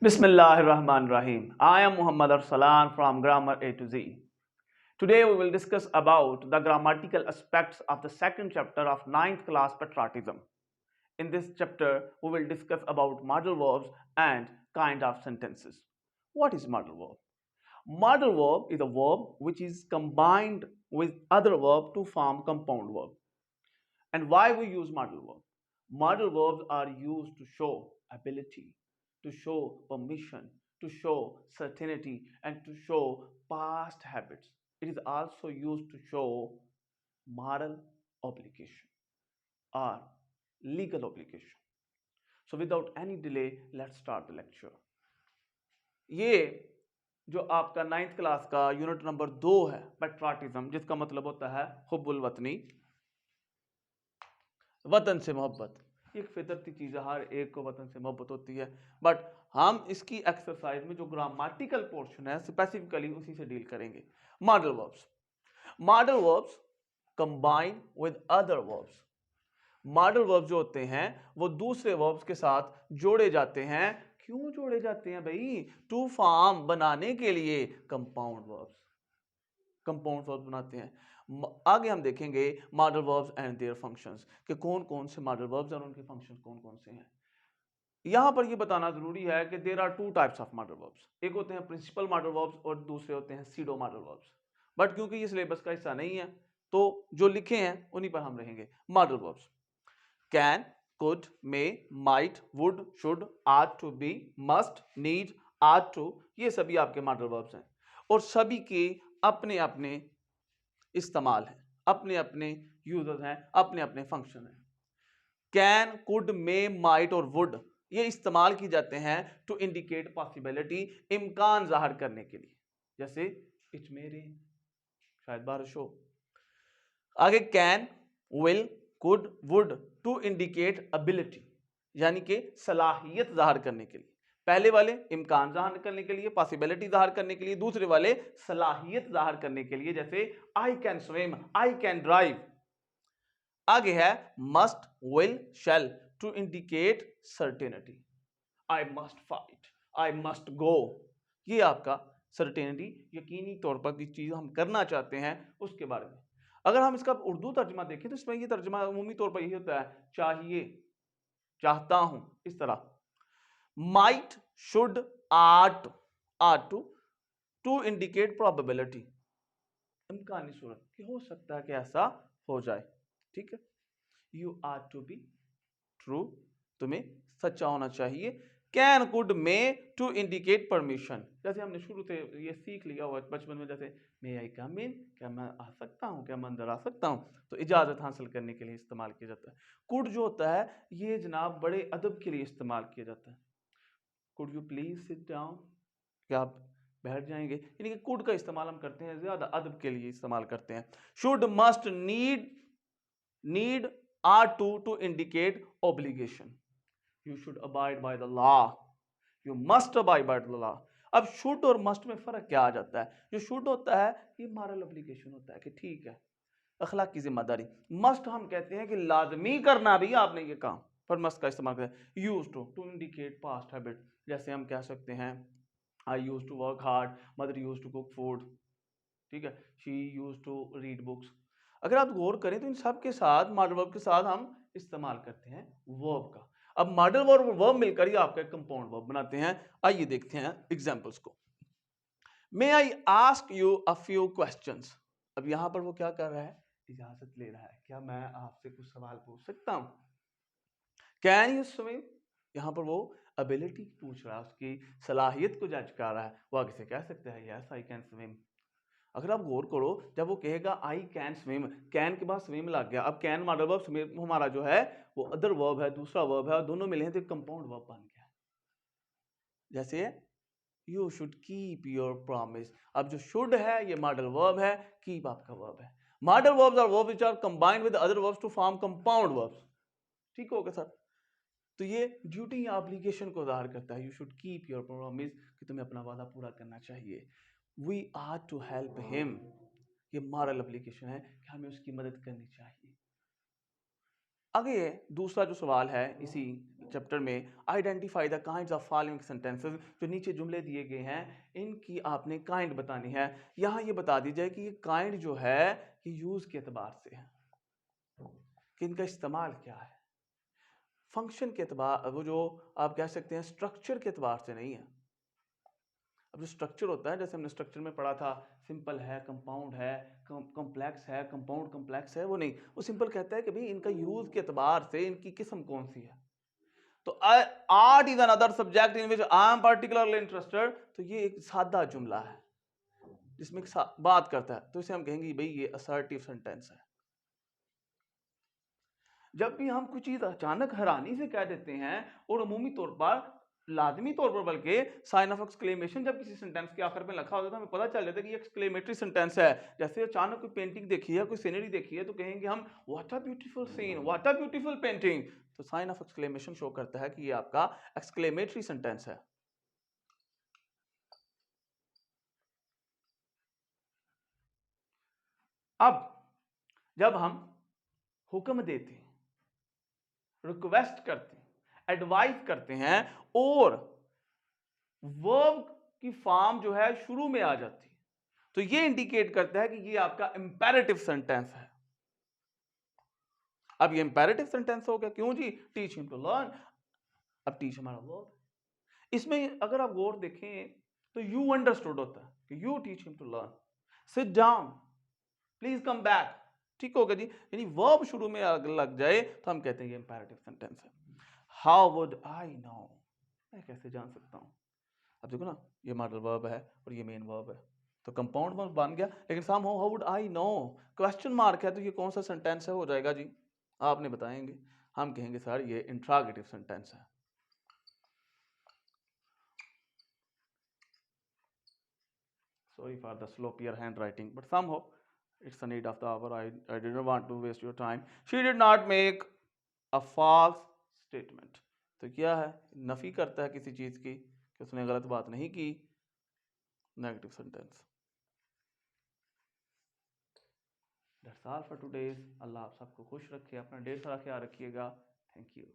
Bismillahirrahmanirrahim. I am Muhammad Arsalan from Grammar A to Z. Today we will discuss about the grammatical aspects of the second chapter of ninth class patriotism. In this chapter, we will discuss about modal verbs and kind of sentences. What is modal verb? Modal verb is a verb which is combined with other verb to form compound verb. And why we use modal verb? Modal verbs are used to show ability, to show permission, to show certainty, and to show past habits. It is also used to show moral obligation or legal obligation. So without any delay, let's start the lecture. ये जो आपका ninth class का unit number 2 है पेट्राटिज्म, जिसका मतलब होता है हुब्बुल वतनी, वतन से मोहब्बत। एक फितरती चीज है, हर एक को वतन से मोहब्बत होती है, बट हम इसकी एक्सरसाइज में जो ग्रामेटिकल पोर्शन है स्पेसिफिकली उसी से डील करेंगे। Modal verbs combine with other verbs. Modal verb जो होते हैं वो दूसरे वर्ब्स के साथ जोड़े जाते हैं। क्यों जोड़े जाते हैं भाई? टू फॉर्म बनाने के लिए कंपाउंड वर्ब्स बनाते हैं। आगे हम देखेंगे modal verbs and their functions कि कौन कौन से मॉडल वर्ब्स और उनके फंक्शंस कौन कौन से हैं। यहां पर यह बताना जरूरी है कि there are two types of modal verbs. एक होते हैं प्रिंसिपल मॉडल वर्ब्स और दूसरे होते हैं सीडो मॉडल वर्ब्स। बट क्योंकि ये सिलेबस का हिस्सा नहीं है तो जो लिखे हैं उन्हीं पर हम रहेंगे। Modal verbs can, could, may, might, would, should, are to be, must, need, are to, ये सभी आपके मॉडल वर्ब्स हैं और सभी के अपने अपने इस्तेमाल है, अपने अपने यूजर्स हैं, अपने अपने फंक्शन हैं। कैन, कुड, मे, माइट और वुड ये इस्तेमाल की जाते हैं टू इंडिकेट पॉसिबिलिटी, इम्कान जाहिर करने के लिए। जैसे इट्स मेरे, शायद बारिश हो। आगे can, will, could, would to indicate ability, यानी कि सलाहियत जाहिर करने के लिए। पहले वाले इम्कान जाहिर करने के लिए, पॉसिबिलिटी जाहिर करने के लिए, दूसरे वाले सलाहियत जाहिर करने के लिए। जैसे I can swim, I can drive. आगे है must, will, shall to indicate certainty. I must fight, I must go, ये आपका सर्टेनिटी, यकीनी तौर पर किस चीज हम करना चाहते हैं उसके बारे में। अगर हम इसका उर्दू तर्जमा देखें तो इसमें ये तर्जमा उमूमी तौर पर यही होता है, चाहिए, चाहता हूं, इस तरह। Might, should, ought to indicate probability, इम्कानी सूरत कि हो सकता है कि ऐसा हो जाए। ठीक है। You are to be true, तुम्हें सच्चा होना चाहिए। Can, could, may to indicate permission, जैसे हमने शुरू से ये सीख लिया हुआ बचपन में, जैसे मे आई कम इन, क्या मैं आ सकता हूँ, क्या मैं अंदर आ सकता हूँ, तो इजाजत हासिल करने के लिए इस्तेमाल किया जाता है। कुड जो होता है ये जनाब बड़े अदब के लिए इस्तेमाल किया जाता है। Could you please sit down, क्या आप बैठ जाएंगे, यानी कि कुड का इस्तेमाल हम करते हैं ज्यादा अदब के लिए इस्तेमाल करते हैं। Should, must, need are to indicate obligation. You should abide by the law, you must abide by the law. अब शुड और मस्ट में फर्क क्या आ जाता है? जो शुड होता है ये मॉरल ऑब्लिगेशन होता है कि ठीक है, अखलाक की जिम्मेदारी। मस्ट हम कहते हैं कि लाजमी करना भी आपने ये काम, पर मस्ट का इस्तेमाल करते हैं। Use to indicate past habit, जैसे हम कह सकते हैं I use to work hard, mother use to cook food, ठीक है, she use to read books. अगर आप गौर करें तो इन सब के साथ मॉडल वर्ब के साथ हम इस्तेमाल करते हैं वर्ब का। अब मॉडल वर्ब और वर्ब मिलकर ही आपका कंपाउंड वर्ब बनाते हैं। आइए देखते हैं एग्जांपल्स को। May I ask you a few questions. अब यहां पर वो क्या कर रहा है? इजाजत ले रहा है, क्या मैं आपसे कुछ सवाल पूछ सकता हूं? कैन यू स्विम, यहां पर वो एबिलिटी पूछ रहा है, उसकी सलाहियत को जज कर रहा है। वो आगे से कह सकता है यस आई कैन स्विम। अगर आप गौर करो, जब वो कहेगा आई कैन स्विम, कैन के बाद स्विम लग गया। अब कैन मॉडल वर्ब, स्विम हमारा जो है वो अदर वर्ब है, दूसरा वर्ब है, और दोनों मिले हैं तो कंपाउंड वर्ब बन गया। जैसे you should keep your promise. अब जो शुड है ये मॉडल वर्ब है, कीप आपका वर्ब है। Modal verbs are verbs which are combined with other verbs to form compound verbs. ठीक होगा सर? तो ये ड्यूटी या ऑब्लिगेशन को ज़ाहिर करता है। You should keep your promise, कि तुम्हें अपना वादा पूरा करना चाहिए। We are to help him, ये मॉरल एप्लीकेशन है कि हमें उसकी मदद करनी चाहिए। आगे दूसरा जो सवाल है इसी चैप्टर में, identify the kinds of following sentences, जो नीचे जुमले दिए गए हैं इनकी आपने काइंड बतानी है। यहाँ ये बता दी जाए कि ये काइंड जो है ये यूज के एतबार से है कि इनका इस्तेमाल क्या है, फंक्शन के एतबार, वो जो आप कह सकते हैं स्ट्रक्चर के एतबार से नहीं है। अब जो स्ट्रक्चर होता है, जैसे हमने स्ट्रक्चर में पढ़ा था, सिंपल है, कंपाउंड है, कॉम्प्लेक्स है, कंपाउंड कॉम्प्लेक्स है, वो नहीं, वो सिंपल कहता है कि भाई इनका यूज के एतबार से इनकी किस्म कौन सी है। तो art is another subject in which I am particularly interested, तो ये एक सादा जुमला है जिसमें बात करता है, तो इसे हम कहेंगे भाई ये असर्टिव सेंटेंस है। जब भी हम कुछ चीज अचानक हैरानी से कह देते हैं और अमूमी तौर पर, लाजमी तौर पर बल्कि, साइन ऑफ एक्सक्लेमेशन जब किसी सेंटेंस के आखिर में लिखा होता है तो हमें पता चल जाता है कि ये एक्सक्लेमेटरी सेंटेंस है। जैसे अचानक कोई पेंटिंग देखी है, कोई सीनरी देखी है, तो कहेंगे हम what a beautiful scene, what a beautiful painting, तो साइन ऑफ एक्सक्लेमेशन शो करता है कि ये आपका एक्सक्लेमेटरी सेंटेंस है। अब जब हम हुक्म देते हैं, रिक्वेस्ट करते हैं, एडवाइस करते हैं और वर्ब की फॉर्म जो है शुरू में आ जाती है, तो ये इंडिकेट करता है कि ये आपका इंपेरेटिव सेंटेंस है। अब ये इंपेरेटिव सेंटेंस हो गया, क्यों जी? Teach him to learn. अब टीच हमारा वर्ब, इसमें अगर आप गौर देखें तो यू अंडरस्टूड होता है कि you teach him to learn, sit down, please come back, ठीक होगा जी। यानी वर्ब शुरू में लग जाए तो हम कहते हैं ये इंपेरेटिव सेंटेंस है। हाउ वुड आई नो, मैं कैसे जान सकता हूं। अब देखो ना, ये मॉडल वर्ब है और ये मेन वर्ब है, तो कंपाउंड वर्ब बन गया, लेकिन साम how would I know, question mark है, तो ये कौन सा सेंटेंस है? हो जाएगा जी, आपने बताएंगे, हम कहेंगे सर ये इंट्रागेटिव सेंटेंस है। Sorry for the slopier handwriting, but somehow it's a need of the hour. I didn't want to waste your time. She did not make a false statement. तो क्या है? नफी करता है किसी चीज की कि उसने गलत बात नहीं की, negative sentence. That's all for today. अल्लाह आप सबको खुश रखे, अपना ढेर सारा ख्याल रखिएगा। Thank you.